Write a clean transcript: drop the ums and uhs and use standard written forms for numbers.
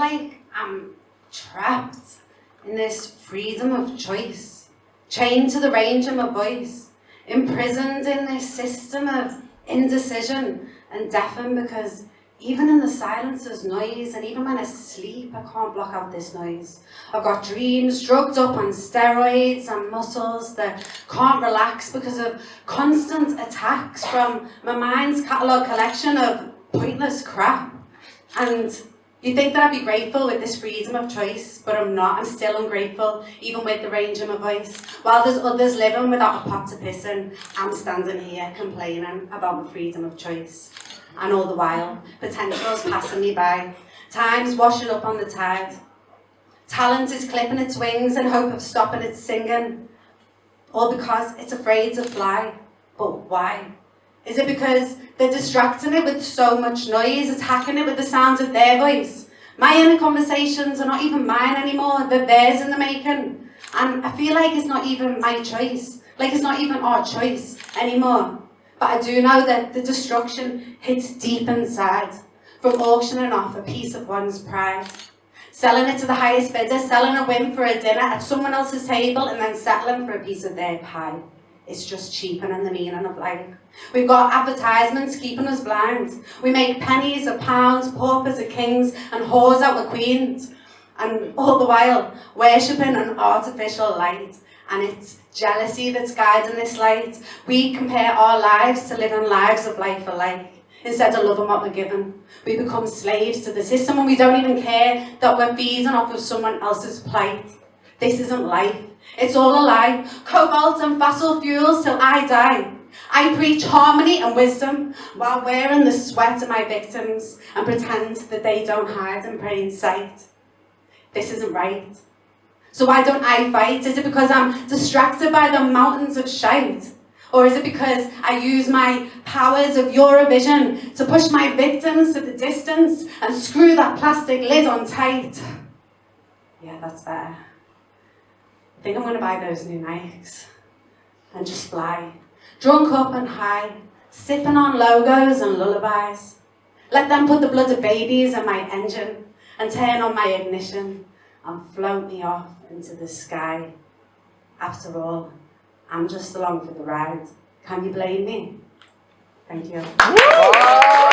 like I'm trapped in this freedom of choice, chained to the range of my voice, imprisoned in this system of indecision and deafened because even in the silence there's noise, and even when I sleep I can't block out this noise. I've got dreams drugged up on steroids and muscles that can't relax because of constant attacks from my mind's catalogue collection of pointless crap. And you think that I'd be grateful with this freedom of choice, but I'm not. I'm still ungrateful, even with the range of my voice. While there's others living without a pot to piss in, I'm standing here complaining about my freedom of choice. And all the while, potential's passing me by. Time's washing up on the tide. Talent is clipping its wings in hope of stopping its singing. All because it's afraid to fly. But why? Is it because they're distracting it with so much noise, attacking it with the sounds of their voice? My inner conversations are not even mine anymore, they're theirs in the making. And I feel like it's not even my choice, like it's not even our choice anymore. But I do know that the destruction hits deep inside, from auctioning off a piece of one's pride. Selling it to the highest bidder, selling a whim for a dinner at someone else's table, and then settling for a piece of their pie. It's just cheapening the meaning of life. We've got advertisements keeping us blind. We make pennies of pounds, paupers of kings, and whores out of queens. And all the while, worshipping an artificial light. And it's jealousy that's guiding this light. We compare our lives to living lives of life alike, instead of loving what we're given. We become slaves to the system, and we don't even care that we're feeding off of someone else's plight. This isn't life. It's all a lie. Cobalt and fossil fuels till I die. I preach harmony and wisdom while wearing the sweat of my victims and pretend that they don't hide in plain sight. This isn't right. So why don't I fight? Is it because I'm distracted by the mountains of shite? Or is it because I use my powers of Eurovision to push my victims to the distance and screw that plastic lid on tight? Yeah, that's better. I think I'm going to buy those new Nikes and just fly, drunk up and high, sipping on logos and lullabies. Let them put the blood of babies in my engine and turn on my ignition and float me off into the sky. After all, I'm just along for the ride. Can you blame me? Thank you.